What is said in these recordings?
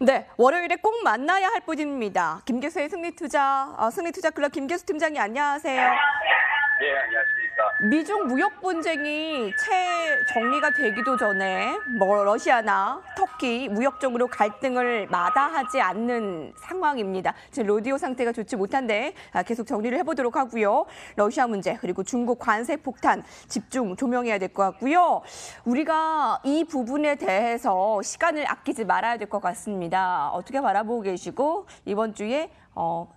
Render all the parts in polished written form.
네, 월요일에 꼭 만나야 할 분입니다. 김교수의 승리투자클럽 김교수 팀장님 안녕하세요. 네, 안녕하십니까. 미중 무역 분쟁이 채 정리가 되기도 전에 러시아나 터키 무역적으로 갈등을 마다하지 않는 상황입니다. 지금 로디오 상태가 좋지 못한데 계속 정리를 해보도록 하고요. 러시아 문제 그리고 중국 관세 폭탄 집중 조명해야 될 것 같고요. 우리가 이 부분에 대해서 시간을 아끼지 말아야 될 것 같습니다. 어떻게 바라보고 계시고 이번 주에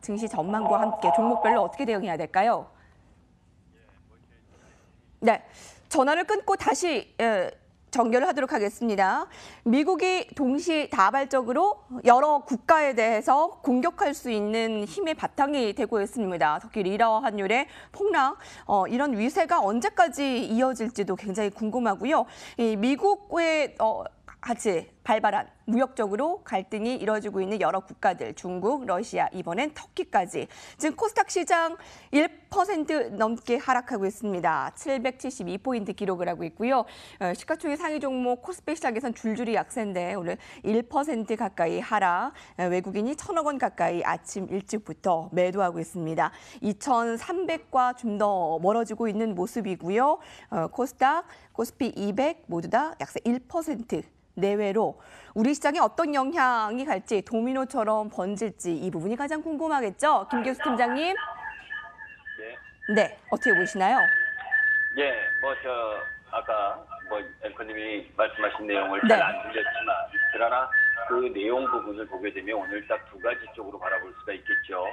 증시 전망과 함께 종목별로 어떻게 대응해야 될까요? 네, 전화를 끊고 다시 전결을 하도록 하겠습니다. 미국이 동시다발적으로 여러 국가에 대해서 공격할 수 있는 힘의 바탕이 되고 있습니다. 특히 리라 환율의 폭락, 이런 위세가 언제까지 이어질지도 굉장히 궁금하고요. 이 미국의 같이 발발한 무역적으로 갈등이 이뤄지고 있는 여러 국가들, 중국, 러시아, 이번엔 터키까지. 지금 코스닥 시장 1% 넘게 하락하고 있습니다. 772포인트 기록을 하고 있고요. 시가총액 상위 종목 코스피 시장에선 줄줄이 약세인데 오늘 1% 가까이 하락. 외국인이 1,000억 원 가까이 아침 일찍부터 매도하고 있습니다. 2,300과 좀 더 멀어지고 있는 모습이고요. 코스닥, 코스피 200 모두 다 약세 1% 내외로 우리 시장에 어떤 영향이 갈지 도미노처럼 번질지 이 부분이 가장 궁금하겠죠? 김교수 팀장님. 네, 어떻게 보시나요? 예, 아까 앵커님이 말씀하신 내용을 네. 잘 안 들렸지만, 그러나 그 내용 부분을 보게 되면 오늘 딱 두 가지 쪽으로 바라볼 수가 있겠죠.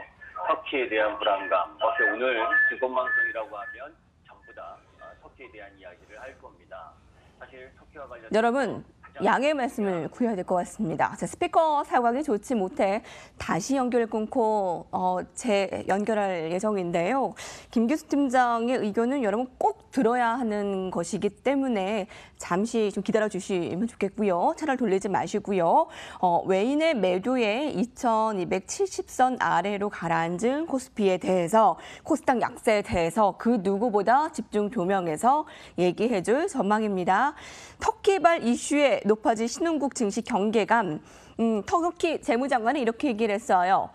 터키에 대한 불안감. 오늘 증권방송이라고 하면 전부 다 터키에 대한 이야기를 할 겁니다. 사실 터키와 관련 여러분, 양해 말씀을 구해야 될 것 같습니다. 스피커 상황이 좋지 못해 다시 연결을 끊고 재연결할 예정인데요. 김교수 팀장의 의견은 여러분 꼭 들어야 하는 것이기 때문에 잠시 좀 기다려 주시면 좋겠고요. 채널 돌리지 마시고요. 외인의 매도에 2270선 아래로 가라앉은 코스피에 대해서 코스닥 약세에 대해서 그 누구보다 집중 조명해서 얘기해 줄 전망입니다. 터키발 이슈에 높아진 신흥국 증시 경계감. 터키 재무장관은 이렇게 얘기를 했어요.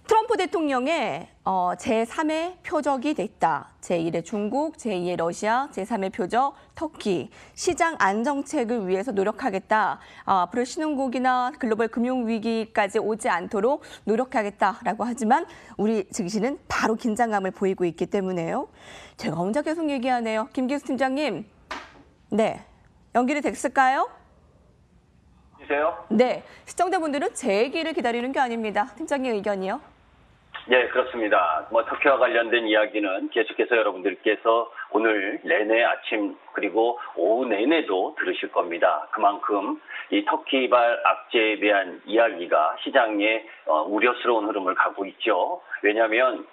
트럼프 대통령의 제3의 표적이 됐다. 제1의 중국, 제2의 러시아, 제3의 표적 터키. 시장 안정책을 위해서 노력하겠다. 앞으로 신흥국이나 글로벌 금융위기까지 오지 않도록 노력하겠다라고 하지만 우리 증시는 바로 긴장감을 보이고 있기 때문에요. 제가 혼자 계속 얘기하네요. 김기수 팀장님. 네, 연결이 됐을까요? 주세요. 네, 시청자분들은 제 얘기를 기다리는 게 아닙니다. 팀장님 의견이요? 네, 그렇습니다. 터키와 관련된 이야기는 계속해서 여러분들께서 오늘 내내 아침 그리고 오후 내내도 들으실 겁니다. 그만큼 이 터키발 악재에 대한 이야기가 시장에 우려스러운 흐름을 가고 있죠. 왜냐하면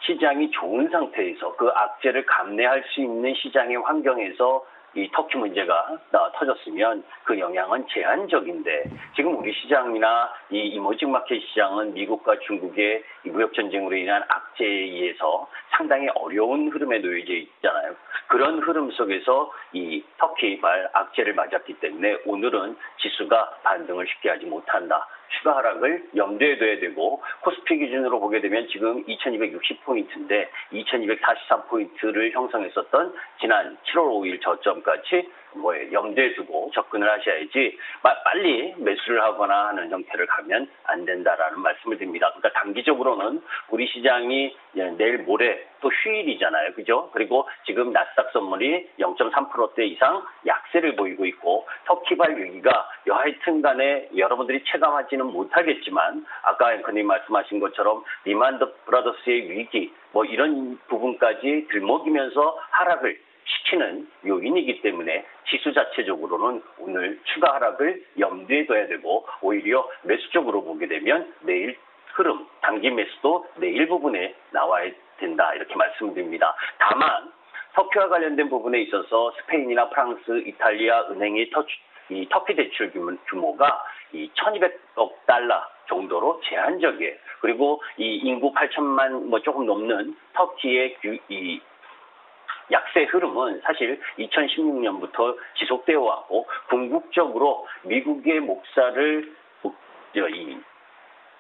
시장이 좋은 상태에서 그 악재를 감내할 수 있는 시장의 환경에서 이 터키 문제가 터졌으면 그 영향은 제한적인데 지금 우리 시장이나 이 이머징 마켓 시장은 미국과 중국의 무역 전쟁으로 인한 악재에 의해서 상당히 어려운 흐름에 놓여져 있잖아요. 그런 흐름 속에서 이 터키발 악재를 맞았기 때문에 오늘은 지수가 반등을 쉽게 하지 못한다. 추가 하락을 염두에 둬야 되고 코스피 기준으로 보게 되면 지금 2260포인트인데 2243포인트를 형성했었던 지난 7월 5일 저점까지 염두에 두고 접근을 하셔야지 빨리 매수를 하거나 하는 형태를 가면 안 된다라는 말씀을 드립니다. 그러니까 단기적으로는 우리 시장이 내일 모레 또 휴일이잖아요. 그죠? 그리고 지금 나스닥 선물이 0.3%대 이상 약세를 보이고 있고 터키발 위기가 여하튼 간에 여러분들이 체감하지는 못하겠지만 아까 앵커님 말씀하신 것처럼 리만 브라더스의 위기 이런 부분까지 들먹이면서 하락을 시키는 요인이기 때문에 지수 자체적으로는 오늘 추가 하락을 염두에 둬야 되고 오히려 매수 쪽으로 보게 되면 내일 흐름, 단기 매수도 내일 부분에 나와야 된다 이렇게 말씀드립니다. 다만 터키와 관련된 부분에 있어서 스페인이나 프랑스, 이탈리아 은행의 이 터키 대출 규모가 이 1,200억 달러 정도로 제한적이에요. 그리고 이 인구 8천만 조금 넘는 터키의 이 약세 흐름은 사실 2016년부터 지속되어 왔고 궁극적으로 미국의 목살을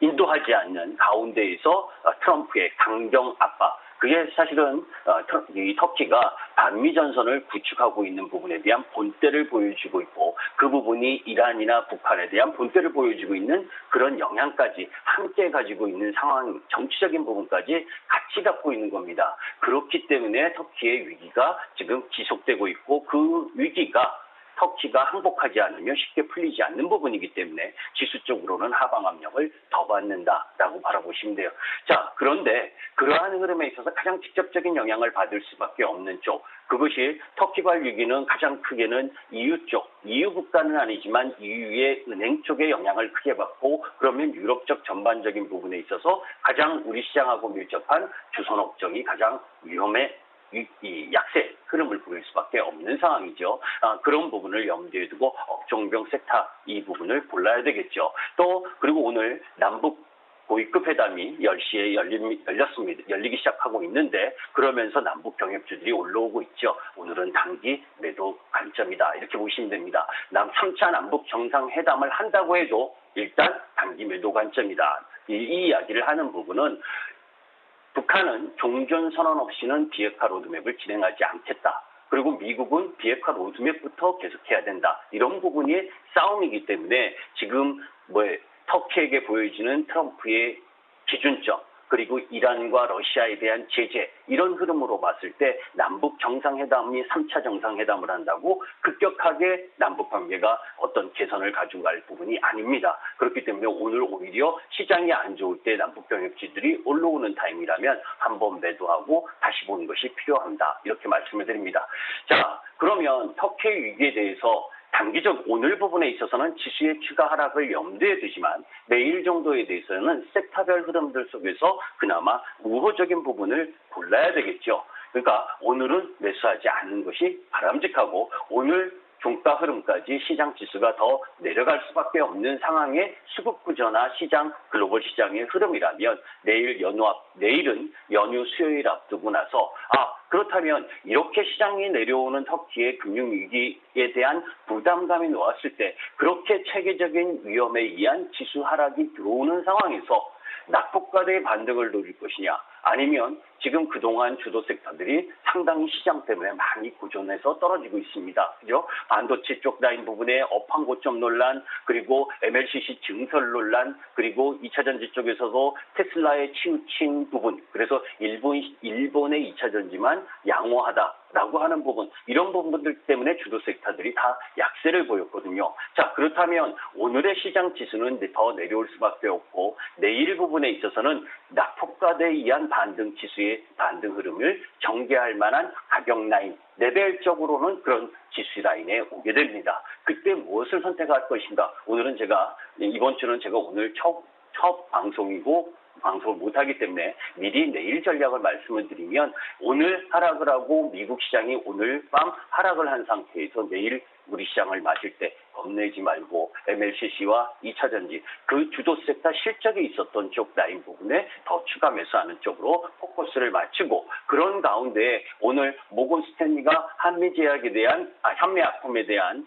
인도하지 않는 가운데에서 트럼프의 강경 압박, 그게 사실은 이 터키가 반미 전선을 구축하고 있는 부분에 대한 본때를 보여주고 있고, 그 부분이 이란이나 북한에 대한 본때를 보여주고 있는 그런 영향까지 함께 가지고 있는 상황, 정치적인 부분까지 같이 갖고 있는 겁니다. 그렇기 때문에 터키의 위기가 지금 지속되고 있고, 그 위기가 터키가 항복하지 않으면 쉽게 풀리지 않는 부분이기 때문에 지수 쪽으로는 하방 압력을 더 받는다라고 바라보시면 돼요. 자, 그런데 그러한 흐름에 있어서 가장 직접적인 영향을 받을 수밖에 없는 쪽, 그것이 터키발 위기는 가장 크게는 EU 쪽, EU 국가는 아니지만 EU의 은행 쪽에 영향을 크게 받고, 그러면 유럽적 전반적인 부분에 있어서 가장 우리 시장하고 밀접한 주선업종이 가장 위험해, 이 약세 흐름을 보일 수밖에 없는 상황이죠. 그런 부분을 염두에 두고 업종별 섹터 이 부분을 골라야 되겠죠. 또 그리고 오늘 남북 고위급 회담이 10시에 열리기 시작하고 있는데, 그러면서 남북 경협주들이 올라오고 있죠. 오늘은 단기 매도 관점이다, 이렇게 보시면 됩니다. 3차 남북 정상회담을 한다고 해도 일단 단기 매도 관점이다. 이 이야기를 하는 부분은 북한은 종전선언 없이는 비핵화 로드맵을 진행하지 않겠다. 그리고 미국은 비핵화 로드맵부터 계속해야 된다. 이런 부분이 싸움이기 때문에 지금 터키에게 보여지는 트럼프의 기준점, 그리고 이란과 러시아에 대한 제재, 이런 흐름으로 봤을 때 남북 정상회담이 3차 정상회담을 한다고 급격하게 남북 관계가 어떤 개선을 가져갈 부분이 아닙니다. 그렇기 때문에 오늘 오히려 시장이 안 좋을 때 남북 경협지들이 올라오는 타임이라면 한번 매도하고 다시 보는 것이 필요합니다. 이렇게 말씀을 드립니다. 자, 그러면 터키 위기에 대해서 단기적 오늘 부분에 있어서는 지수의 추가 하락을 염두에 두지만, 내일 정도에 대해서는 섹터별 흐름들 속에서 그나마 우호적인 부분을 골라야 되겠죠. 그러니까 오늘은 매수하지 않는 것이 바람직하고, 오늘 종가 흐름까지 시장 지수가 더 내려갈 수밖에 없는 상황의 수급 구조나 시장, 글로벌 시장의 흐름이라면, 내일은 연휴 수요일 앞두고 나서 그렇다면 이렇게 시장이 내려오는 터키의 금융위기에 대한 부담감이 놓았을 때, 그렇게 체계적인 위험에 의한 지수 하락이 들어오는 상황에서 낙폭과대의 반등을 노릴 것이냐, 아니면 지금 그동안 주도 섹터들이 상당히 시장 때문에 많이 고전해서 떨어지고 있습니다. 그죠? 반도체 쪽 라인 부분에 업황 고점 논란, 그리고 MLCC 증설 논란, 그리고 2차전지 쪽에서도 테슬라의 치우친 부분, 그래서 일본의 2차전지만 양호하다라고 하는 부분, 이런 부분들 때문에 주도 섹터들이 다 약세를 보였거든요. 자, 그렇다면 오늘의 시장 지수는 더 내려올 수밖에 없고, 내일 부분에 있어서는 낙폭과대에 의한 반등 지수의 반등 흐름을 전개할 만한 가격 라인, 레벨적으로는 그런 지수 라인에 오게 됩니다. 그때 무엇을 선택할 것인가? 이번 주는 제가 오늘 첫 방송이고 방송을 못하기 때문에 미리 내일 전략을 말씀을 드리면, 오늘 하락을 하고 미국 시장이 오늘 밤 하락을 한 상태에서 내일 우리 시장을 맞을 때 겁내지 말고 MLCC와 2차전지, 그 주도 섹터 실적이 있었던 쪽 라인 부분에 더 추가 매수하는 쪽으로 포커스를 맞추고, 그런 가운데 오늘 모건 스탠리가 한미약품에 대한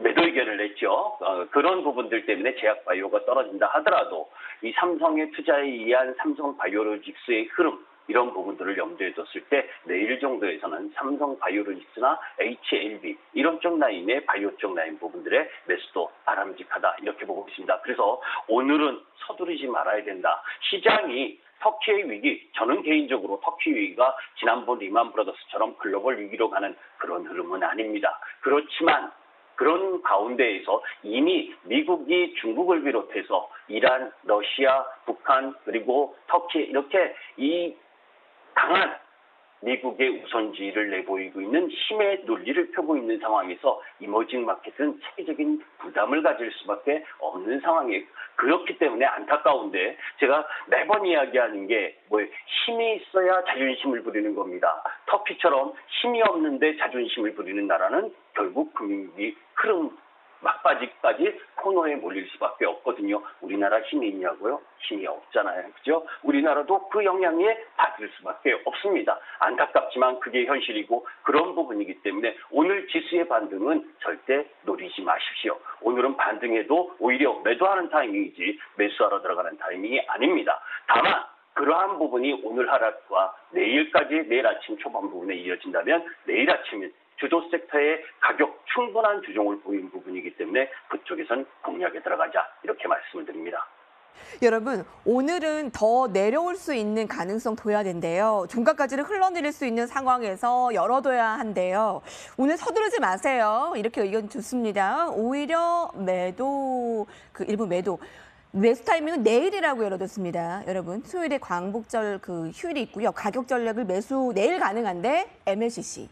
매도 의견을 냈죠. 그런 부분들 때문에 제약바이오가 떨어진다 하더라도 이 삼성의 투자에 의한 삼성바이오로직스의 흐름, 이런 부분들을 염두에 뒀을 때 내일 정도에서는 삼성바이오로직스나 HLB 이런 쪽 라인의 바이오 쪽 라인 부분들의 매수도 바람직하다, 이렇게 보고 있습니다. 그래서 오늘은 서두르지 말아야 된다. 시장이 터키의 위기, 저는 개인적으로 터키 위기가 지난번 리만 브라더스처럼 글로벌 위기로 가는 그런 흐름은 아닙니다. 그렇지만 그런 가운데에서 이미 미국이 중국을 비롯해서 이란, 러시아, 북한, 그리고 터키, 이렇게 이 강한 미국의 우선주의를 내보이고 있는 힘의 논리를 펴고 있는 상황에서 이머징 마켓은 체계적인 부담을 가질 수밖에 없는 상황이에요. 그렇기 때문에 안타까운데, 제가 매번 이야기하는 게 힘이 있어야 자존심을 부리는 겁니다. 터키처럼 힘이 없는데 자존심을 부리는 나라는 결국 금융위기 흐름 막바지까지 코너에 몰릴 수밖에 없거든요. 우리나라 힘이 있냐고요? 힘이 없잖아요. 그죠? 우리나라도 그 영향에 받을 수밖에 없습니다. 안타깝지만 그게 현실이고 그런 부분이기 때문에 오늘 지수의 반등은 절대 노리지 마십시오. 오늘은 반등해도 오히려 매도하는 타이밍이지 매수하러 들어가는 타이밍이 아닙니다. 다만 그러한 부분이 오늘 하락과 내일까지 내일 아침 초반 부분에 이어진다면 내일 아침에 주도 섹터의 가격 충분한 조정을 보인 부분이기 때문에 그쪽에선 공략에 들어가자 이렇게 말씀을 드립니다. 여러분, 오늘은 더 내려올 수 있는 가능성 둬야 된대요. 종가까지는 흘러내릴 수 있는 상황에서 열어둬야 한대요. 오늘 서두르지 마세요. 이렇게 의견 좋습니다. 오히려 매도, 일부 매도. 매수 타이밍은 내일이라고 열어뒀습니다. 여러분, 수요일에 광복절 휴일이 있고요. 가격 전략을 매수 내일 가능한데 MLCC,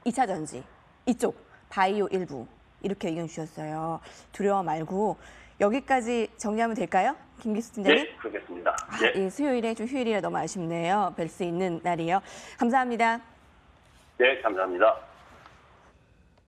2차 전지, 이쪽 바이오 일부 이렇게 의견 주셨어요. 두려워 말고 여기까지 정리하면 될까요? 김기수 팀장님? 네, 그렇겠습니다. 예, 수요일에 좀 휴일이라 너무 아쉽네요. 뵐 수 있는 날이요. 감사합니다. 네, 감사합니다.